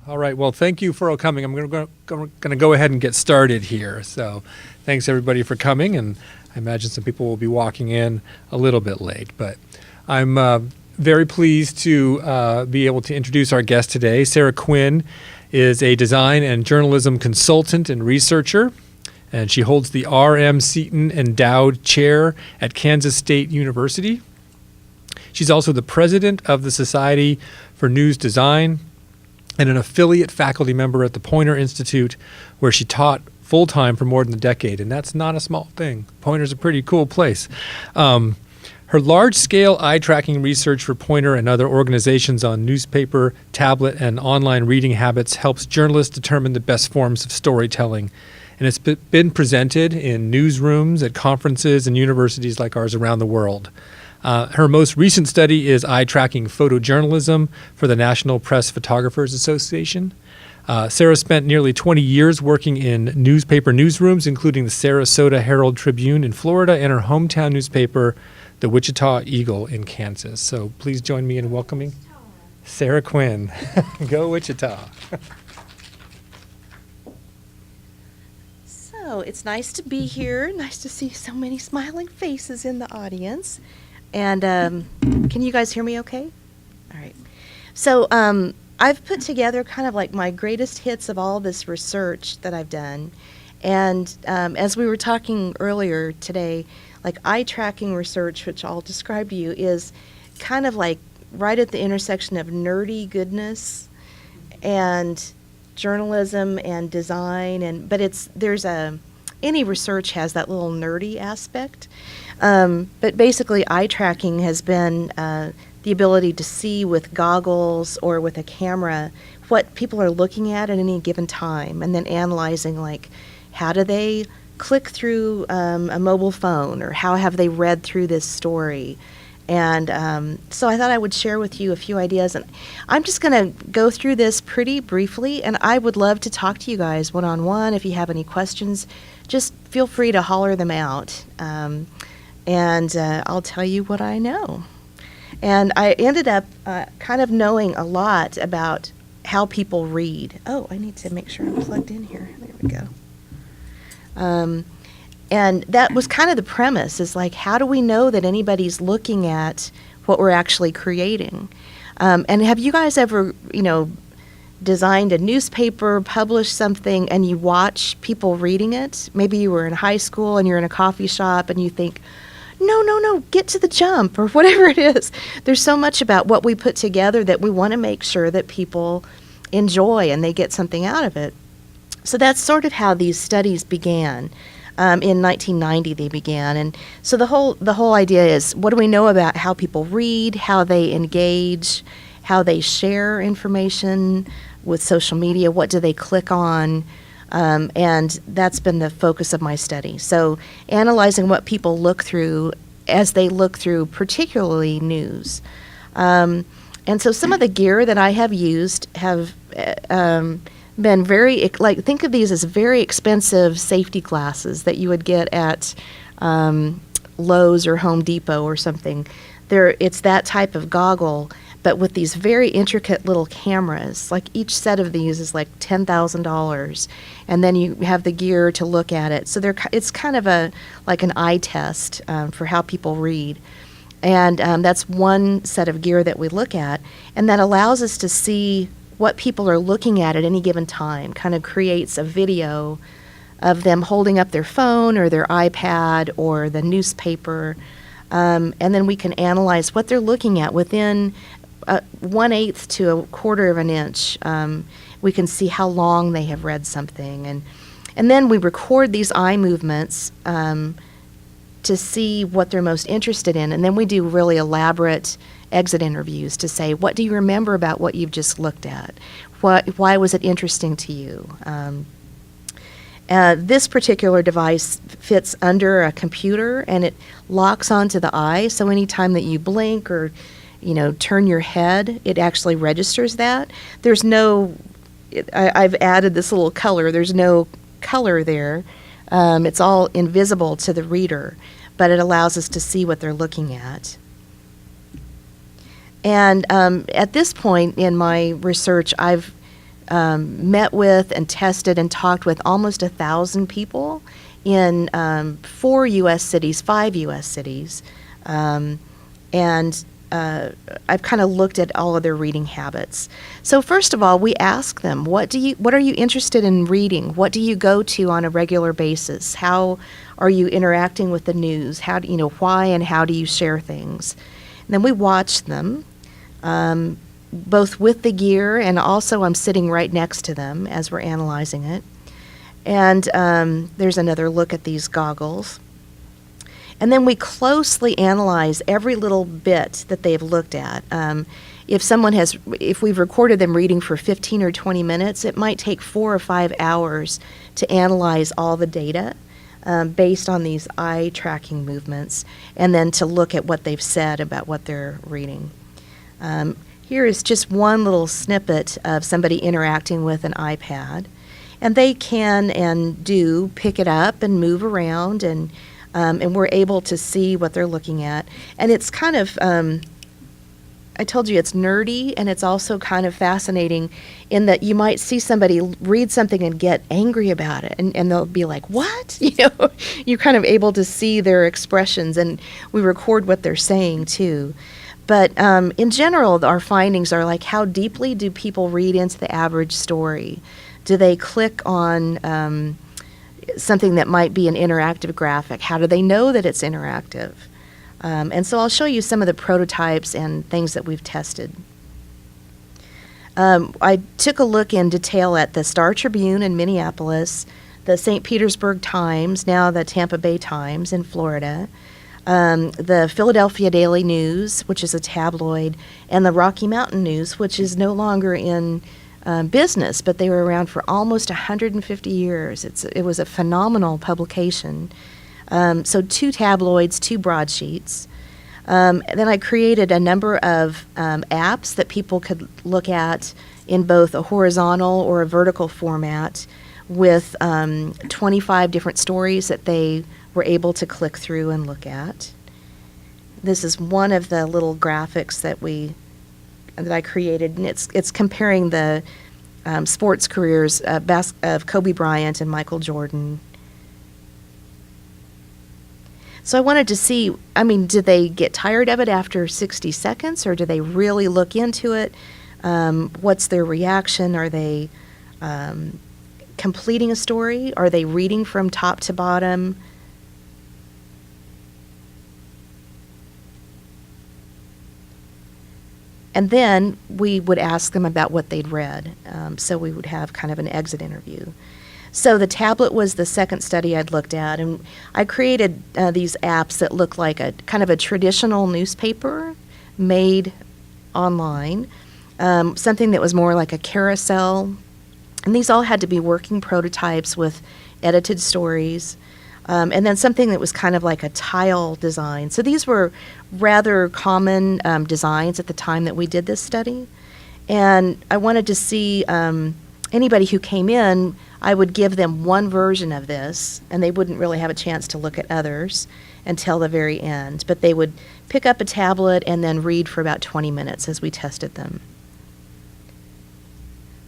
All right. Well, thank you for all coming. I'm going to go ahead and get started here. So thanks, everybody, for coming. And I imagine some people will be walking in a little bit late. But I'm very pleased to be able to introduce our guest today. Sara Quinn is a design and journalism consultant and researcher. And she holds the R.M. Seaton Endowed Chair at Kansas State University. She's also the president of the Society for News Design and an affiliate faculty member at the Poynter Institute, where she taught full-time for more than a decade, and that's not a small thing. Poynter's a pretty cool place. Her large-scale eye-tracking research for Poynter and other organizations on newspaper, tablet, and online reading habits helps journalists determine the best forms of storytelling, and it's been presented in newsrooms at conferences and universities like ours around the world. Her most recent study is eye-tracking photojournalism for the National Press Photographers Association. Sara spent nearly 20 years working in newspaper newsrooms, including the Sarasota Herald-Tribune in Florida and her hometown newspaper, the Wichita Eagle in Kansas. So please join me in welcoming Sara Quinn. Go Wichita. So it's nice to be here. Nice to see so many smiling faces in the audience. And can you guys hear me okay? All right. So I've put together kind of like my greatest hits of all this research that I've done. And as we were talking earlier today, like eye tracking research, which I'll describe to you, is kind of like right at the intersection of nerdy goodness and journalism and design. But any research has that little nerdy aspect. But basically, eye tracking has been the ability to see with goggles or with a camera what people are looking at any given time, and then analyzing, like, how do they click through a mobile phone, or how have they read through this story. And so I thought I would share with you a few ideas. And I'm just going to go through this pretty briefly, and I would love to talk to you guys one-on-one. If you have any questions, just feel free to holler them out. And I'll tell you what I know. And I ended up kind of knowing a lot about how people read. Oh, I need to make sure I'm plugged in here. There we go. And that was kind of the premise, is like, how do we know that anybody's looking at what we're actually creating? And have you guys ever, designed a newspaper, published something, and you watch people reading it? Maybe you were in high school and you're in a coffee shop and you think, no, get to the jump, or whatever it is. There's so much about what we put together that we want to make sure that people enjoy and they get something out of it. So that's sort of how these studies began. In 1990 they began. And so the whole idea is, what do we know about how people read, how they engage, how they share information with social media, what do they click on? And that's been the focus of my study. So analyzing what people look through as they look through particularly news. And so some of the gear that I have used have been very, like, think of these as very expensive safety glasses that you would get at Lowe's or Home Depot or something. It's that type of goggle, but with these very intricate little cameras. Like, each set of these is like $10,000, and then you have the gear to look at it. So it's kind of like an eye test for how people read. And that's one set of gear that we look at, and that allows us to see what people are looking at any given time. Kind of creates a video of them holding up their phone or their iPad or the newspaper, and then we can analyze what they're looking at within 1/8 to a quarter of an inch. We can see how long they have read something, and then we record these eye movements to see what they're most interested in, and then we do really elaborate exit interviews to say, what do you remember about what you've just looked at? Why was it interesting to you? This particular device fits under a computer, and it locks onto the eye, so anytime that you blink or turn your head, it actually registers that. There's I've added this little color. There's no color there. It's all invisible to the reader, but it allows us to see what they're looking at. And at this point in my research, I've met with and tested and talked with almost 1,000 people in 4 U.S. cities, 5 U.S. cities, and I've kind of looked at all of their reading habits. So first of all, we ask them, what are you interested in reading? What do you go to on a regular basis? How are you interacting with the news? Why and how do you share things? And then we watch them, both with the gear and also I'm sitting right next to them as we're analyzing it. And there's another look at these goggles. And then we closely analyze every little bit that they've looked at. If we've recorded them reading for 15 or 20 minutes, it might take 4 or 5 hours to analyze all the data based on these eye tracking movements, and then to look at what they've said about what they're reading. Here is just one little snippet of somebody interacting with an iPad. And they can and do pick it up and move around, and we're able to see what they're looking at. And it's kind of, I told you it's nerdy, and it's also kind of fascinating in that you might see somebody read something and get angry about it, and they'll be like, what? You're kind of able to see their expressions, and we record what they're saying too. But in general, our findings are like, how deeply do people read into the average story? Do they click on something that might be an interactive graphic? How do they know that it's interactive? And so I'll show you some of the prototypes and things that we've tested. I took a look in detail at the Star Tribune in Minneapolis, the St. Petersburg Times, now the Tampa Bay Times in Florida, the Philadelphia Daily News, which is a tabloid, and the Rocky Mountain News, which is no longer in business, but they were around for almost 150 years. It was a phenomenal publication. So 2 tabloids, 2 broadsheets. Then I created a number of apps that people could look at in both a horizontal or a vertical format with 25 different stories that they were able to click through and look at. This is one of the little graphics that I created, and it's comparing the sports careers of Kobe Bryant and Michael Jordan. So I wanted to see, do they get tired of it after 60 seconds, or do they really look into it? What's their reaction? Are they completing a story? Are they reading from top to bottom? And then we would ask them about what they'd read. So we would have kind of an exit interview. So the tablet was the second study I'd looked at, and I created these apps that look like a kind of a traditional newspaper made online, something that was more like a carousel. And these all had to be working prototypes with edited stories. And then something that was kind of like a tile design. So these were rather common designs at the time that we did this study. And I wanted to see anybody who came in, I would give them one version of this, and they wouldn't really have a chance to look at others until the very end. But they would pick up a tablet and then read for about 20 minutes as we tested them.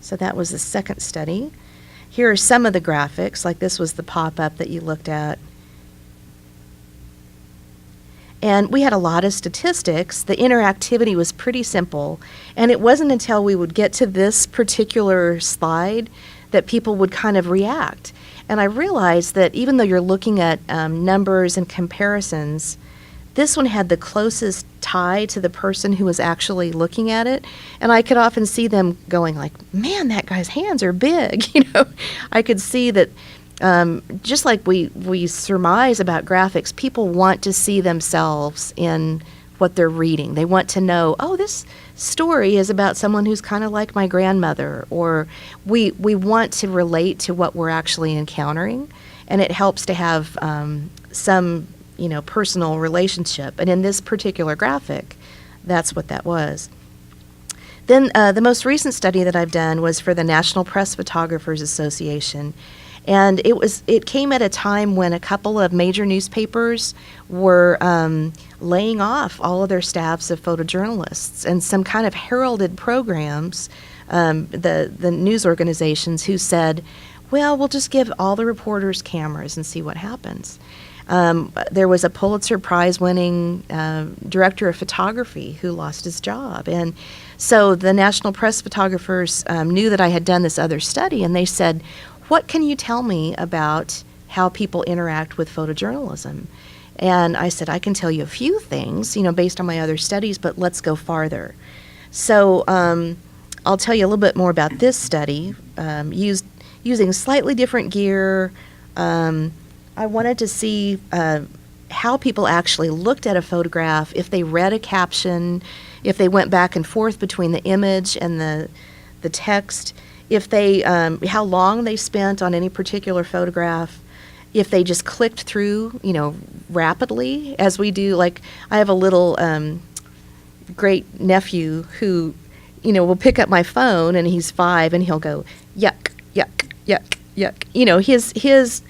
So that was the second study. Here are some of the graphics, like this was the pop-up that you looked at. And we had a lot of statistics. The interactivity was pretty simple, and it wasn't until we would get to this particular slide that people would kind of react. And I realized that even though you're looking at numbers and comparisons, this one had the closest tie to the person who was actually looking at it. And I could often see them going like, man, that guy's hands are big. I could see that just like we surmise about graphics, people want to see themselves in what they're reading. They want to know, oh, this story is about someone who's kind of like my grandmother, or we want to relate to what we're actually encountering, and it helps to have some personal relationship. And in this particular graphic, that's what that was. Then the most recent study that I've done was for the National Press Photographers Association. And it came at a time when a couple of major newspapers were laying off all of their staffs of photojournalists, and some kind of heralded programs the news organizations who said, well, we'll just give all the reporters cameras and see what happens. There was a Pulitzer Prize-winning director of photography who lost his job. And so the National Press photographers knew that I had done this other study, and they said, what can you tell me about how people interact with photojournalism? And I said, I can tell you a few things, based on my other studies, but let's go farther. So I'll tell you a little bit more about this study, using slightly different gear. I wanted to see how people actually looked at a photograph, if they read a caption, if they went back and forth between the image and the text, if they how long they spent on any particular photograph, if they just clicked through, rapidly, as we do. Like, I have a little great nephew who, will pick up my phone, and he's 5, and he'll go, yuck, yuck, yuck, yuck. His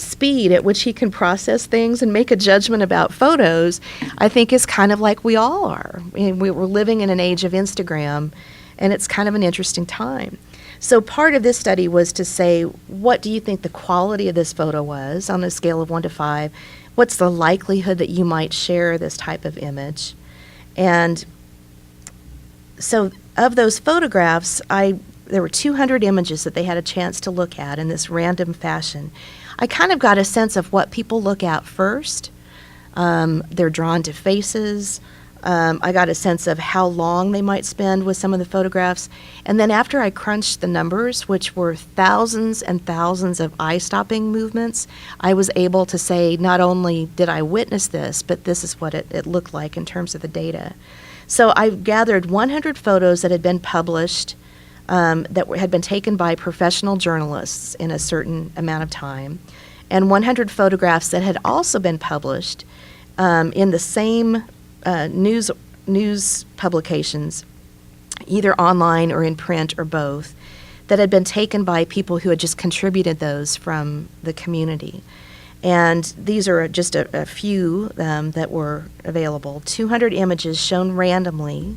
speed at which he can process things and make a judgment about photos, I think, is kind of like we all are. And we're living in an age of Instagram, and it's kind of an interesting time. So part of this study was to say, what do you think the quality of this photo was on a scale of 1 to 5? What's the likelihood that you might share this type of image? And so of those photographs, there were 200 images that they had a chance to look at in this random fashion. I kind of got a sense of what people look at first. They're drawn to faces. I got a sense of how long they might spend with some of the photographs. And then after I crunched the numbers, which were thousands and thousands of eye-stopping movements, I was able to say, not only did I witness this, but this is what it looked like in terms of the data. So I gathered 100 photos that had been published, that had been taken by professional journalists in a certain amount of time, and 100 photographs that had also been published in the same news publications, either online or in print or both, that had been taken by people who had just contributed those from the community. And these are just a few that were available. 200 images shown randomly.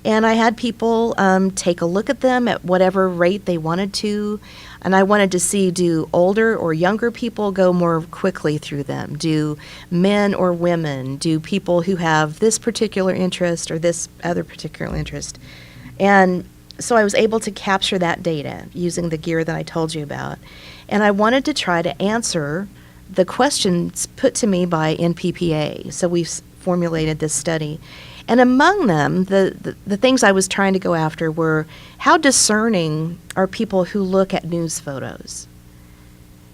And I had people take a look at them at whatever rate they wanted to. And I wanted to see, do older or younger people go more quickly through them? Do men or women? Do people who have this particular interest or this other particular interest? And so I was able to capture that data using the gear that I told you about. And I wanted to try to answer the questions put to me by NPPA. So we formulated this study. And among them, the things I was trying to go after were, how discerning are people who look at news photos?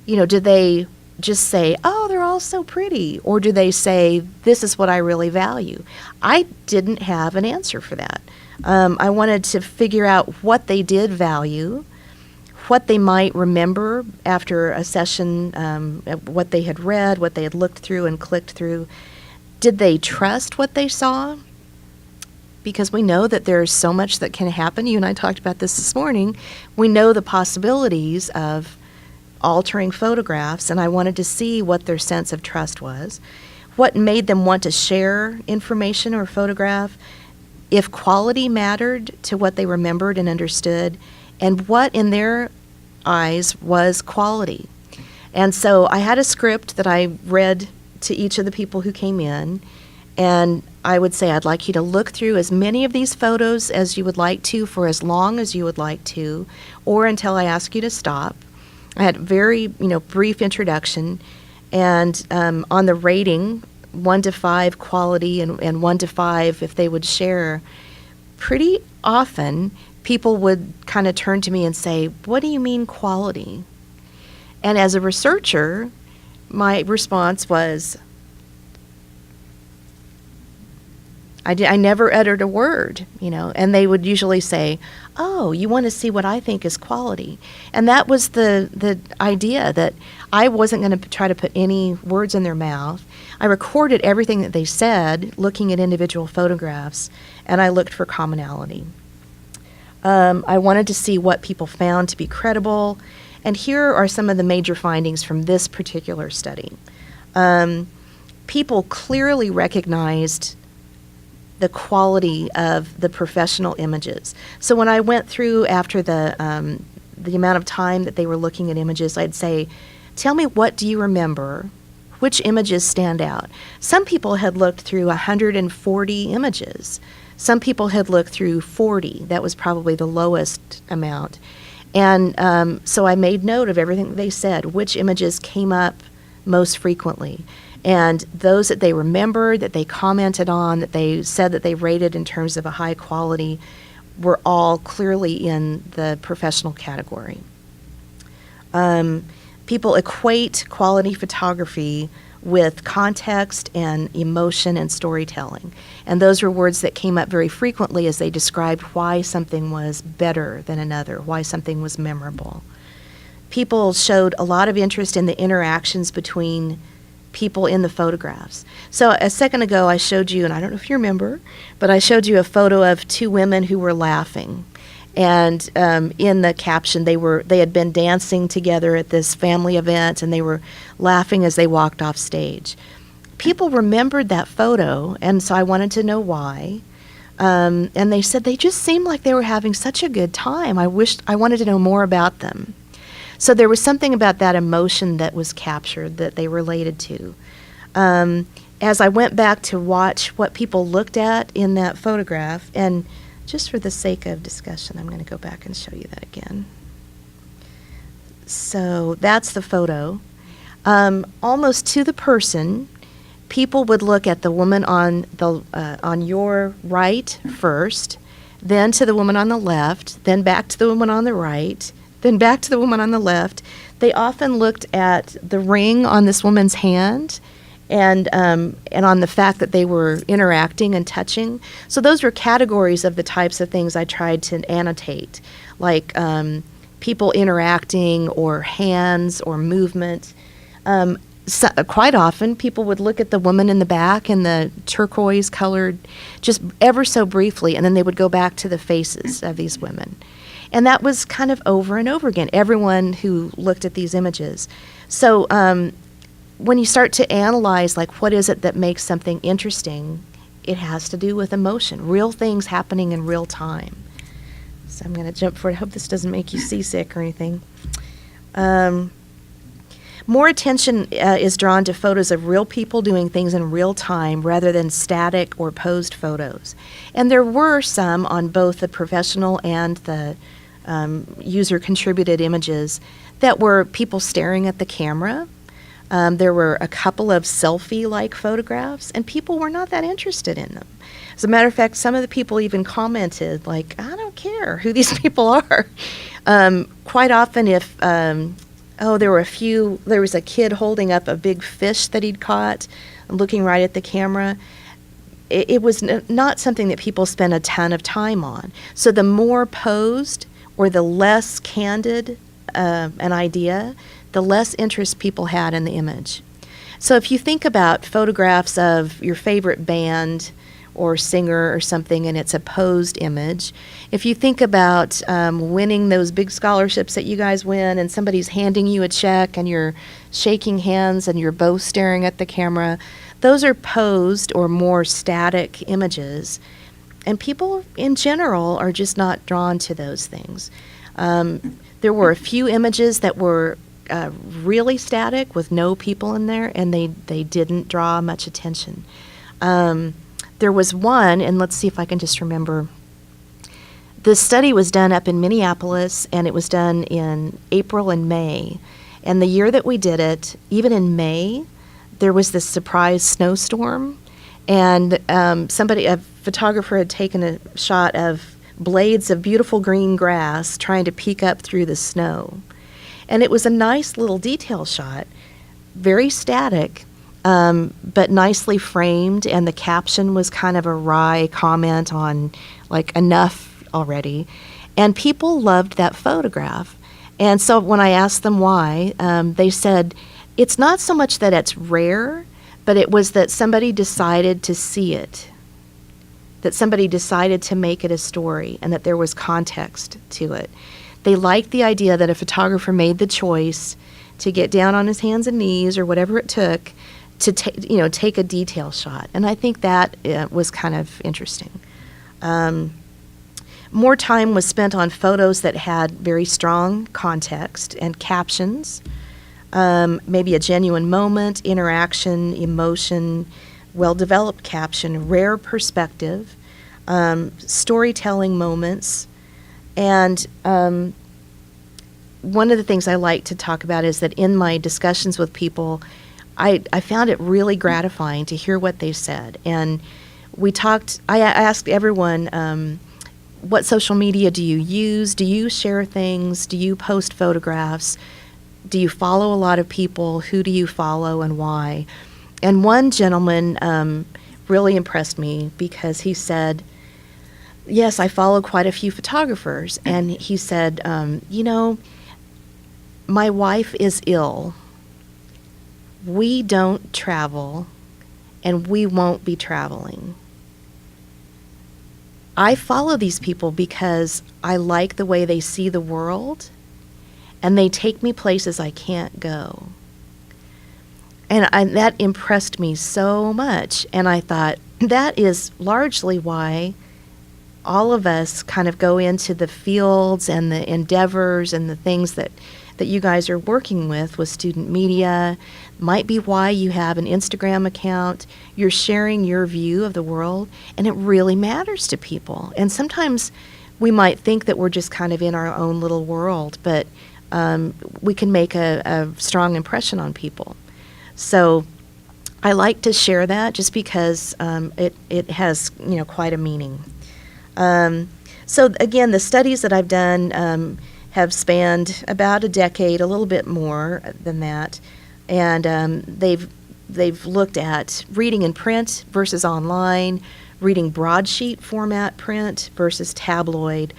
Do they just say, oh, they're all so pretty? Or do they say, this is what I really value? I didn't have an answer for that. I wanted to figure out what they did value, what they might remember after a session, what they had read, what they had looked through and clicked through. Did they trust what they saw? Because we know that there's so much that can happen. You and I talked about this morning. We know the possibilities of altering photographs, and I wanted to see what their sense of trust was, what made them want to share information or photograph, if quality mattered to what they remembered and understood, and what in their eyes was quality. And so I had a script that I read to each of the people who came in, and I would say, I'd like you to look through as many of these photos as you would like to for as long as you would like to, or until I ask you to stop. I had very, brief introduction, and on the rating, 1 to 5 quality and 1 to 5 if they would share, pretty often people would kind of turn to me and say, what do you mean quality? And as a researcher, my response was, I never uttered a word, and they would usually say, oh, you want to see what I think is quality. And that was the idea, that I wasn't going to try to put any words in their mouth. I recorded everything that they said, looking at individual photographs, and I looked for commonality. I wanted to see what people found to be credible, and here are some of the major findings from this particular study. People clearly recognized the quality of the professional images. So when I went through after the amount of time that they were looking at images, I'd say, tell me, what do you remember? Which images stand out? Some people had looked through 140 images. Some people had looked through 40. That was probably the lowest amount. And so I made note of everything they said, which images came up most frequently. And those that they remembered, that they commented on, that they said that they rated in terms of a high quality, were all clearly in the professional category. People equate quality photography with context and emotion and storytelling. And those were words that came up very frequently as they described why something was better than another, why something was memorable. People showed a lot of interest in the interactions between people in the photographs. So a second ago I showed you, and I don't know if you remember, but I showed you a photo of two women who were laughing. And in the caption, they had been dancing together at this family event, and they were laughing as they walked off stage. People remembered that photo, and so I wanted to know why. And they said they just seemed like they were having such a good time. I wanted to know more about them. So there was something about that emotion that was captured that they related to. As I went back to watch what people looked at in that photograph, and just for the sake of discussion, I'm going to go back and show you that again. So that's the photo. Almost to the person, people would look at the woman on your right first, then to the woman on the left, then back to the woman on the right, then back to the woman on the left. They often looked at the ring on this woman's hand, and on the fact that they were interacting and touching. So those were categories of the types of things I tried to annotate, like people interacting or hands or movement. So, quite often, people would look at the woman in the back in the turquoise colored, just ever so briefly, and then they would go back to the faces of these women. And that was kind of over and over again, everyone who looked at these images. So when you start to analyze, like, what is it that makes something interesting, it has to do with emotion, real things happening in real time. So I'm going to jump forward. I hope this doesn't make you seasick or anything. More attention is drawn to photos of real people doing things in real time rather than static or posed photos. And there were some on both the professional and the user-contributed images that were people staring at the camera. There were a couple of selfie-like photographs, and people were not that interested in them. As a matter of fact, some of the people even commented, like, I don't care who these people are. Quite often if, there was a kid holding up a big fish that he'd caught, looking right at the camera. It was not something that people spent a ton of time on. So the more posed or the less candid an idea, the less interest people had in the image. So if you think about photographs of your favorite band or singer or something and it's a posed image, if you think about winning those big scholarships that you guys win and somebody's handing you a check and you're shaking hands and you're both staring at the camera, those are posed or more static images. And people in general are just not drawn to those things. There were a few images that were really static with no people in there, and they didn't draw much attention. There was one, and let's see if I can just remember. This study was done up in Minneapolis, and it was done in April and May. And the year that we did it, even in May, there was this surprise snowstorm, and a photographer had taken a shot of blades of beautiful green grass trying to peek up through the snow. And it was a nice little detail shot, very static, but nicely framed, and the caption was kind of a wry comment on, like, enough already. And people loved that photograph. And so when I asked them why, they said, it's not so much that it's rare, but it was that somebody decided to see it, that somebody decided to make it a story, and that there was context to it. They liked the idea that a photographer made the choice to get down on his hands and knees or whatever it took to take a detail shot. And I think that was kind of interesting. More time was spent on photos that had very strong context and captions, maybe a genuine moment, interaction, emotion, well-developed caption, rare perspective, storytelling moments. And one of the things I like to talk about is that in my discussions with people, I found it really gratifying to hear what they said. And I asked everyone, what social media do you use? Do you share things? Do you post photographs? Do you follow a lot of people? Who do you follow and why? And one gentleman really impressed me because he said, yes, I follow quite a few photographers. And he said, my wife is ill. We don't travel, and we won't be traveling. I follow these people because I like the way they see the world, and they take me places I can't go. And that impressed me so much. And I thought, that is largely why all of us kind of go into the fields and the endeavors and the things that you guys are working with student media. Might be why you have an Instagram account. You're sharing your view of the world, and it really matters to people. And sometimes we might think that we're just kind of in our own little world, but we can make a strong impression on people. So I like to share that just because it has quite a meaning. So again, the studies that I've done have spanned about a decade, a little bit more than that, and they've looked at reading in print versus online, reading broadsheet format print versus tabloid,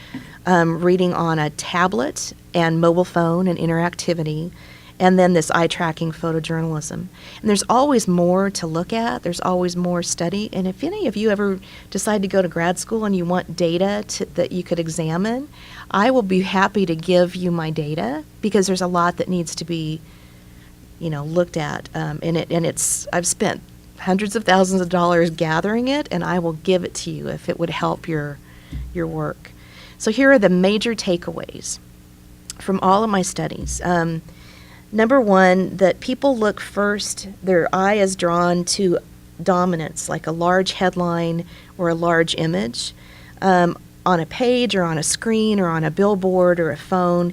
reading on a tablet and mobile phone and interactivity, and then this eye-tracking photojournalism. And there's always more to look at. There's always more study. And if any of you ever decide to go to grad school and you want data that you could examine, I will be happy to give you my data, because there's a lot that needs to be, looked at. I've spent hundreds of thousands of dollars gathering it, and I will give it to you if it would help your work. So here are the major takeaways from all of my studies. Number one, that people look first, their eye is drawn to dominance, like a large headline or a large image, on a page or on a screen or on a billboard or a phone.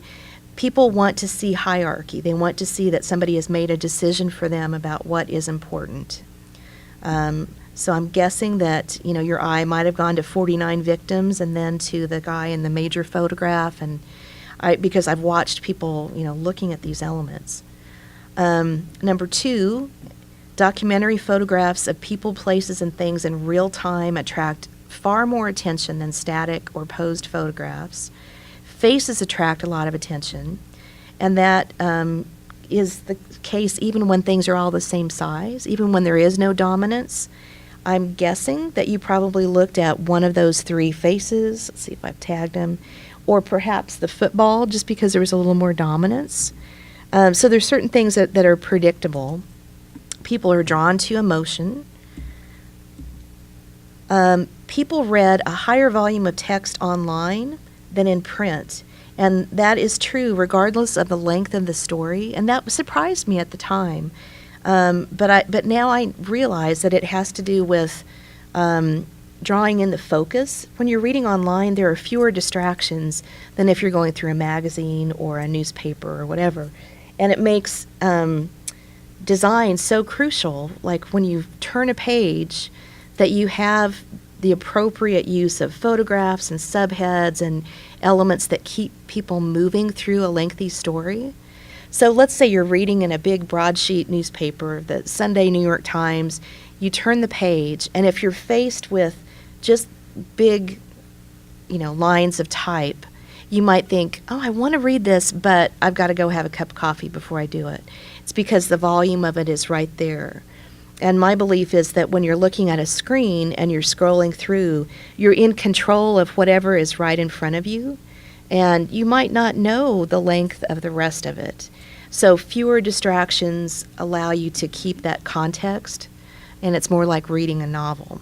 People want to see hierarchy. They want to see that somebody has made a decision for them about what is important. So I'm guessing that, your eye might have gone to 49 victims and then to the guy in the major photograph, and because I've watched people, looking at these elements. Number two, documentary photographs of people, places, and things in real time attract far more attention than static or posed photographs. Faces attract a lot of attention, and that is the case even when things are all the same size, even when there is no dominance. I'm guessing that you probably looked at one of those three faces. Let's see if I've tagged them. Or perhaps the football, just because there was a little more dominance. So there's certain things that are predictable. People are drawn to emotion. People read a higher volume of text online than in print. And that is true regardless of the length of the story. And that surprised me at the time. But now I realize that it has to do with drawing in the focus. When you're reading online, there are fewer distractions than if you're going through a magazine or a newspaper or whatever. And it makes design so crucial, like when you turn a page, that you have the appropriate use of photographs and subheads and elements that keep people moving through a lengthy story. So let's say you're reading in a big broadsheet newspaper, the Sunday New York Times. You turn the page, and if you're faced with just big, lines of type, you might think, oh, I want to read this, but I've got to go have a cup of coffee before I do it. It's because the volume of it is right there. And my belief is that when you're looking at a screen and you're scrolling through, you're in control of whatever is right in front of you, and you might not know the length of the rest of it. So fewer distractions allow you to keep that context, and it's more like reading a novel.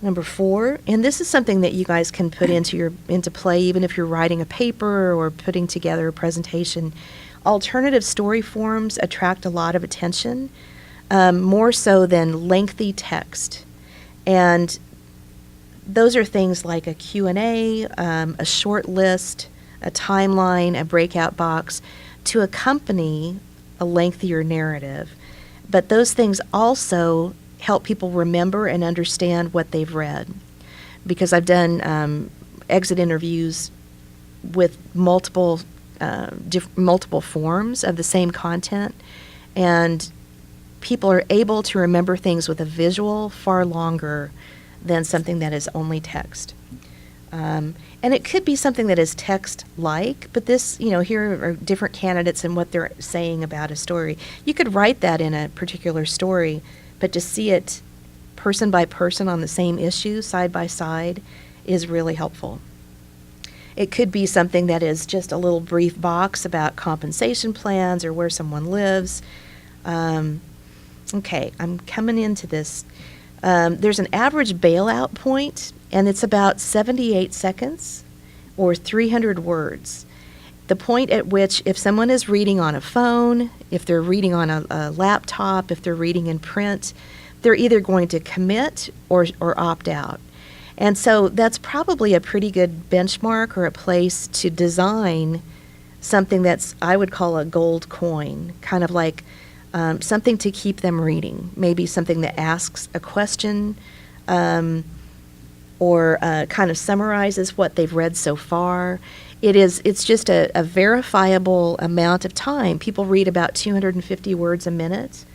Number 4, and this is something that you guys can put into play even if you're writing a paper or putting together a presentation. Alternative story forms attract a lot of attention, more so than lengthy text. And those are things like a Q&A, a short list, a timeline, a breakout box to accompany a lengthier narrative. But those things also help people remember and understand what they've read. Because I've done exit interviews with multiple forms of the same content, and people are able to remember things with a visual far longer than something that is only text. And it could be something that is text-like, but this, here are different candidates and what they're saying about a story. You could write that in a particular story, but to see it person by person on the same issue, side by side, is really helpful. It could be something that is just a little brief box about compensation plans or where someone lives. Okay, I'm coming into this. There's an average bailout point, and it's about 78 seconds or 300 words. The point at which if someone is reading on a phone, if they're reading on a laptop, if they're reading in print, they're either going to commit or opt out. And so that's probably a pretty good benchmark or a place to design something that's, I would call a gold coin, kind of like something to keep them reading, maybe something that asks a question or kind of summarizes what they've read so far. It's just a verifiable amount of time. People read about 250 words a minute.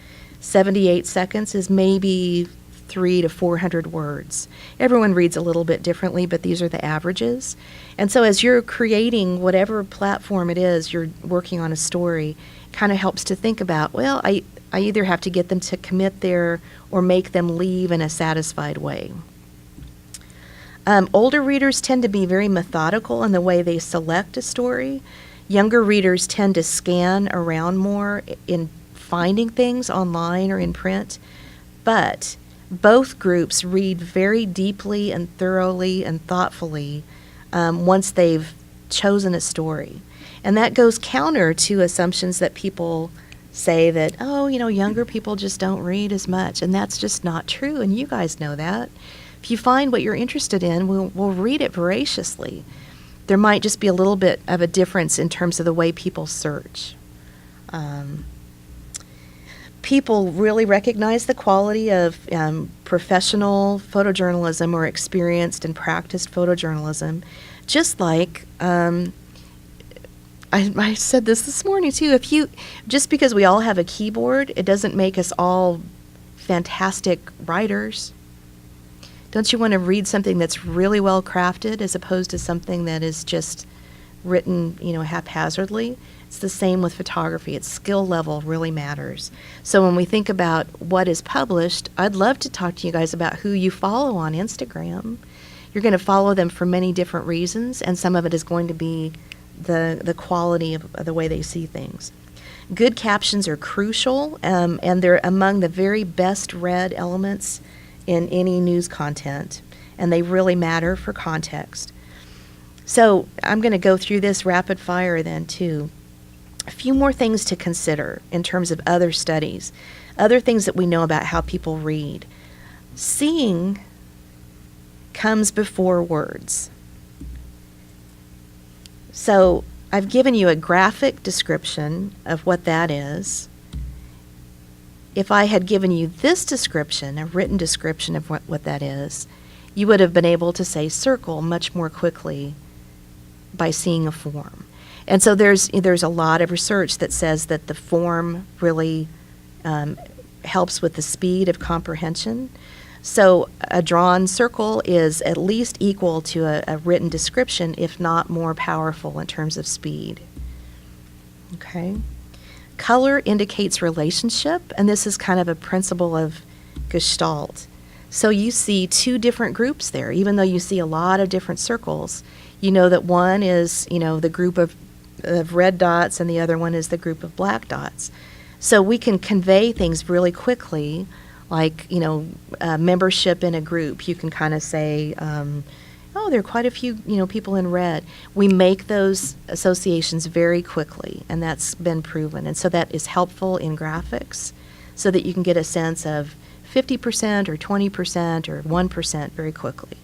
78 seconds is maybe 300 to 400 words. Everyone reads a little bit differently, but these are the averages. And so as you're creating whatever platform it is, you're working on a story, kind of helps to think about, well, I either have to get them to commit there or make them leave in a satisfied way. Older readers tend to be very methodical in the way they select a story. Younger readers tend to scan around more in finding things online or in print. But both groups read very deeply and thoroughly and thoughtfully once they've chosen a story. And that goes counter to assumptions that people say that, younger people just don't read as much. And that's just not true, and you guys know that. If you find what you're interested in, we'll read it voraciously. There might just be a little bit of a difference in terms of the way people search. People really recognize the quality of professional photojournalism or experienced and practiced photojournalism, just like I said this morning too. Just because we all have a keyboard, it doesn't make us all fantastic writers. Don't you want to read something that's really well crafted as opposed to something that is just written, haphazardly? It's the same with photography. Its skill level really matters. So when we think about what is published, I'd love to talk to you guys about who you follow on Instagram. You're going to follow them for many different reasons, and some of it is going to be the quality of the way they see things. Good captions are crucial, and they're among the very best read elements in any news content, and they really matter for context. So I'm going to go through this rapid fire then too. A few more things to consider in terms of other studies, other things that we know about how people read. Seeing comes before words. So I've given you a graphic description of what that is. If I had given you this description, a written description of what that is, you would have been able to say circle much more quickly by seeing a form. And so there's a lot of research that says that the form really helps with the speed of comprehension. So a drawn circle is at least equal to a written description, if not more powerful in terms of speed. Okay. Color indicates relationship, and this is kind of a principle of Gestalt. So you see two different groups there. Even though you see a lot of different circles, you know that one is, the group of red dots and the other one is the group of black dots. So we can convey things really quickly, like, membership in a group. You can kind of say, oh, there are quite a few, people in red. We make those associations very quickly, and that's been proven. And so that is helpful in graphics so that you can get a sense of 50% or 20% or 1% very quickly.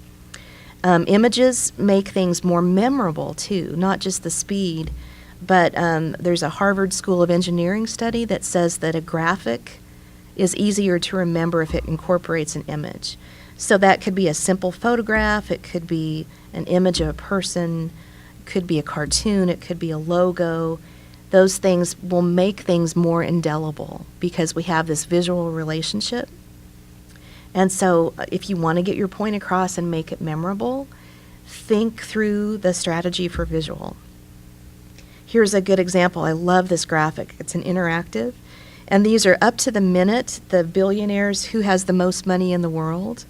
Images make things more memorable, too, not just the speed, but there's a Harvard School of Engineering study that says that a graphic is easier to remember if it incorporates an image. So that could be a simple photograph, it could be an image of a person, it could be a cartoon, it could be a logo. Those things will make things more indelible because we have this visual relationship. And so if you want to get your point across and make it memorable, think through the strategy for visual. Here's a good example. I love this graphic. It's an interactive. And these are up to the minute, the billionaires who has the most money in the world.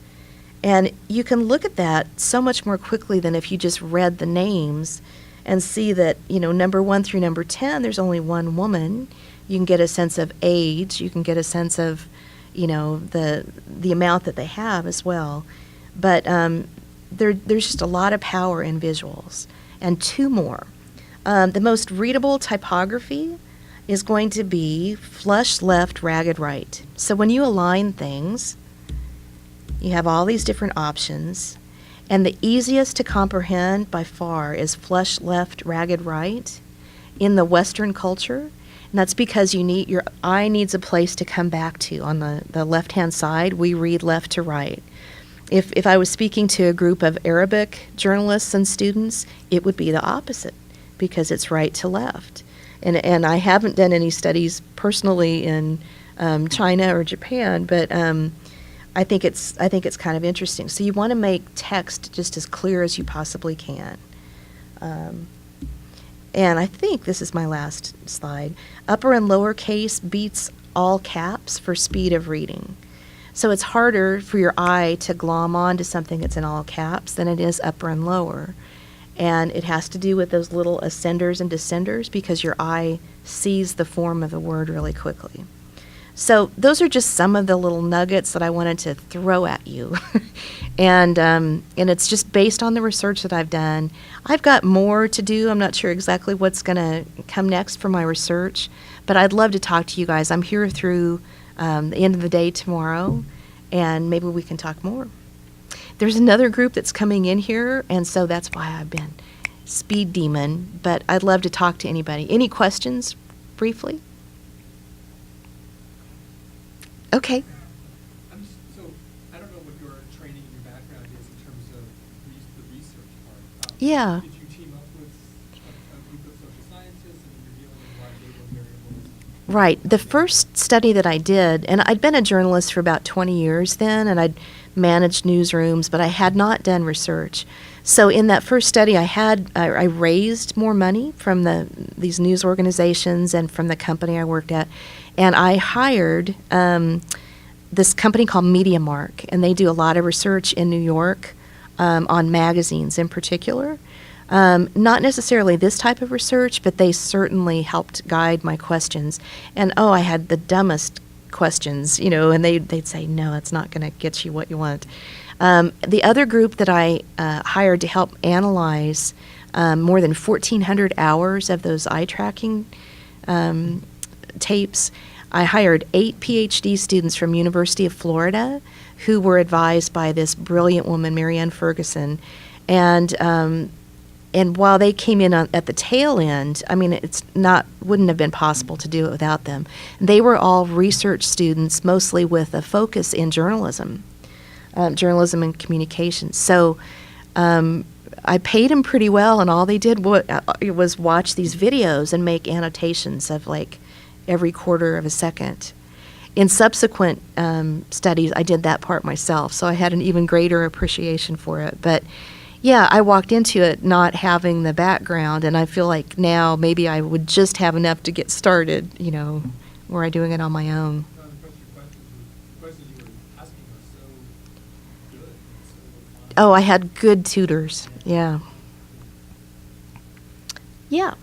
And you can look at that so much more quickly than if you just read the names and see that, number 1 through number 10, there's only one woman. You can get a sense of age. You can get a sense of, the amount that they have as well. But there's just a lot of power in visuals. And 2 more. The most readable typography is going to be flush left, ragged right. So when you align things, you have all these different options, and the easiest to comprehend by far is flush left, ragged right in the Western culture. And that's because your eye needs a place to come back to. On the left-hand side, we read left to right. If I was speaking to a group of Arabic journalists and students, it would be the opposite because it's right to left. And I haven't done any studies personally in China or Japan, but I think it's kind of interesting. So you want to make text just as clear as you possibly can. And I think this is my last slide. Upper and lowercase beats all caps for speed of reading. So it's harder for your eye to glom on to something that's in all caps than it is upper and lower. And it has to do with those little ascenders and descenders because your eye sees the form of the word really quickly. So those are just some of the little nuggets that I wanted to throw at you. And it's just based on the research that I've done. I've got more to do. I'm not sure exactly what's going to come next for my research, but I'd love to talk to you guys. I'm here through the end of the day tomorrow, and maybe we can talk more. There's another group that's coming in here, and so that's why I've been speed demon, but I'd love to talk to anybody. Any questions, briefly? Okay. So I don't know what your training and your background is in terms of the research part. Yeah. Did you team up with a group of social scientists and you're dealing with a lot of data variables? Right. The first study that I did, and I'd been a journalist for about 20 years then, and I'd managed newsrooms, but I had not done research. So in that first study, I raised more money from these news organizations and from the company I worked at, and I hired this company called MediaMark, and they do a lot of research in New York on magazines in particular. Not necessarily this type of research, but they certainly helped guide my questions. And I had the dumbest questions, and they'd say, no, it's not going to get you what you want. The other group that I hired to help analyze more than 1,400 hours of those eye tracking tapes, I hired 8 PhD students from University of Florida who were advised by this brilliant woman, Marianne Ferguson. And while they came in at the tail end, I mean, wouldn't have been possible to do it without them. They were all research students, mostly with a focus in journalism and communications. So I paid them pretty well, and all they did was watch these videos and make annotations of like every quarter of a second. In subsequent studies, I did that part myself, so I had an even greater appreciation for it. But yeah, I walked into it not having the background, and I feel like now maybe I would just have enough to get started, were I doing it on my own. No, the questions you were asking are so good. So Oh, I had good tutors, yeah. Yeah.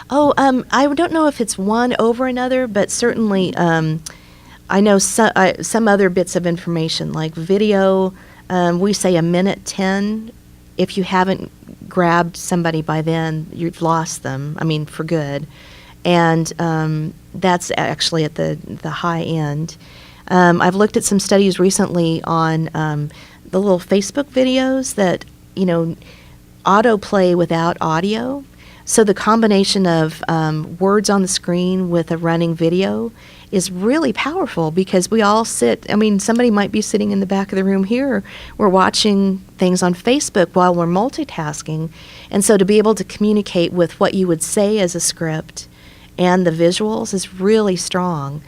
Oh, I don't know if it's one over another, but certainly I know some other bits of information, like video. We say a minute 10. If you haven't grabbed somebody by then, you've lost them. I mean, for good. And that's actually at the high end. I've looked at some studies recently on the little Facebook videos that, autoplay without audio. So the combination of words on the screen with a running video is really powerful, because we all somebody might be sitting in the back of the room here. We're watching things on Facebook while we're multitasking. And so to be able to communicate with what you would say as a script and the visuals is really strong.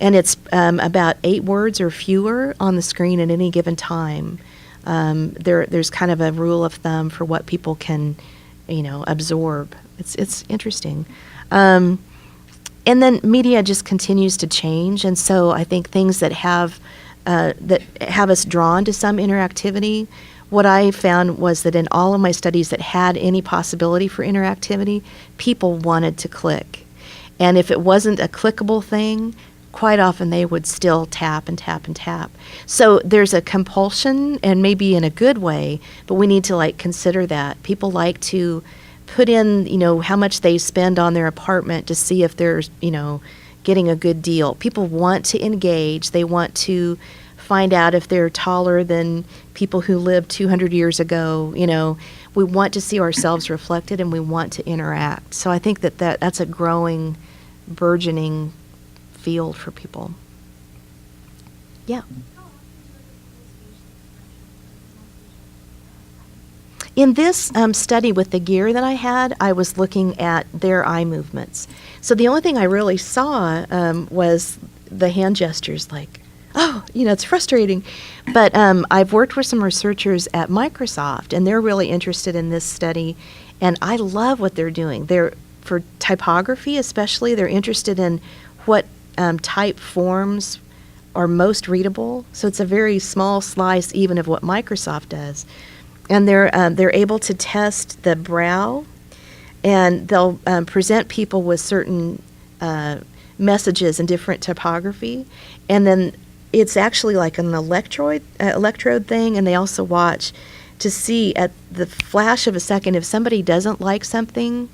And it's about 8 words or fewer on the screen at any given time. There's kind of a rule of thumb for what people can absorb. It's interesting. And then media just continues to change, and so I think things that have us drawn to some interactivity, what I found was that in all of my studies that had any possibility for interactivity, people wanted to click. And if it wasn't a clickable thing, quite often they would still tap and tap and tap. So there's a compulsion, and maybe in a good way, but we need to consider that. People like to put in, how much they spend on their apartment to see if they're, getting a good deal. People want to engage. They want to find out if they're taller than people who lived 200 years ago. We want to see ourselves reflected, and we want to interact. So I think that's a growing, burgeoning field for people. Yeah. In this study with the gear that I had, I was looking at their eye movements. So the only thing I really saw was the hand gestures, it's frustrating. But I've worked with some researchers at Microsoft, and they're really interested in this study, and I love what they're doing. For typography especially, they're interested in what type forms are most readable. So it's a very small slice even of what Microsoft does. And they're able to test the brow, and they'll present people with certain messages in different typography, and then it's actually like an electrode thing, and they also watch to see at the flash of a second if somebody doesn't like something.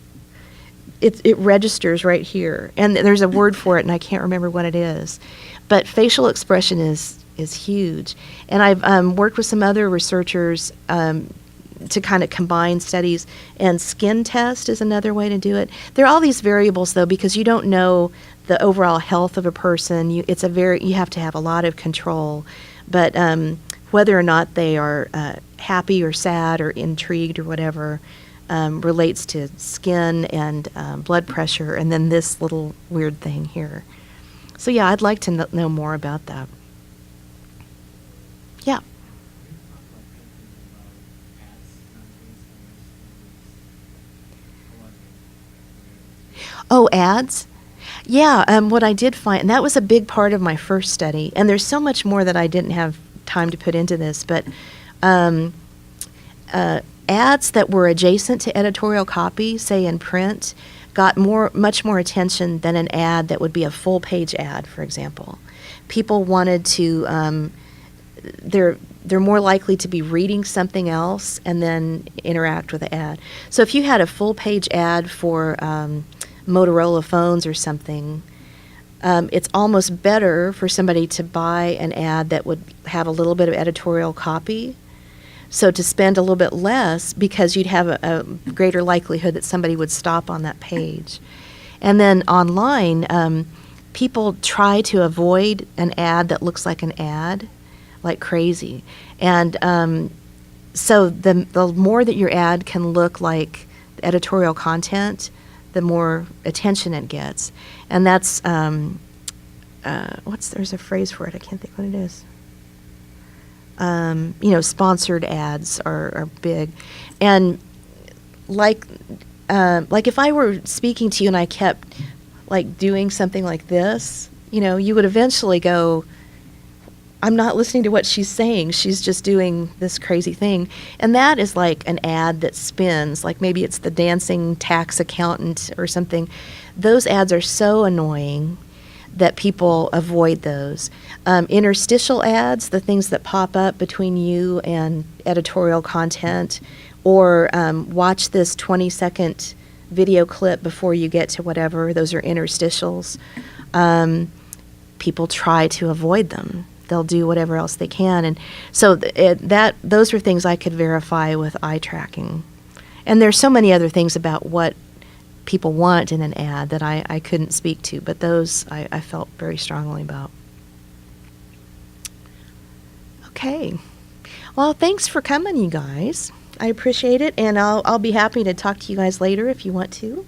It registers right here, and there's a word for it, and I can't remember what it is, but facial expression is huge. And I've worked with some other researchers to kind of combine studies, and skin test is another way to do it. There are all these variables, though, because you don't know the overall health of a person. You have to have a lot of control, but whether or not they are happy or sad or intrigued or whatever relates to skin and blood pressure, and then this little weird thing here. So yeah, I'd like to know more about that. Yeah. Oh, ads? Yeah, what I did find, and that was a big part of my first study, and there's so much more that I didn't have time to put into this, but ads that were adjacent to editorial copy, say in print, got much more attention than an ad that would be a full-page ad, for example. People wanted to, they're more likely to be reading something else and then interact with the ad. So if you had a full-page ad for Motorola phones or something, it's almost better for somebody to buy an ad that would have a little bit of editorial copy. So to spend a little bit less, because you'd have a greater likelihood that somebody would stop on that page. And then online, people try to avoid an ad that looks like an ad, like crazy. And so the more that your ad can look like editorial content, the more attention it gets. And that's, there's a phrase for it, I can't think what it is. Sponsored ads are big. And like if I were speaking to you and I kept doing something like this, you would eventually go, I'm not listening to what she's saying. She's just doing this crazy thing. And that is like an ad that spins, like maybe it's the dancing tax accountant or something. Those ads are so annoying that people avoid those. Interstitial ads, the things that pop up between you and editorial content, or watch this 20-second video clip before you get to whatever, those are interstitials. People try to avoid them. They'll do whatever else they can. And so those are things I could verify with eye tracking. And there's so many other things about what people want in an ad that I couldn't speak to, but those I felt very strongly about. Okay. Well, thanks for coming, you guys. I appreciate it, and I'll be happy to talk to you guys later if you want to.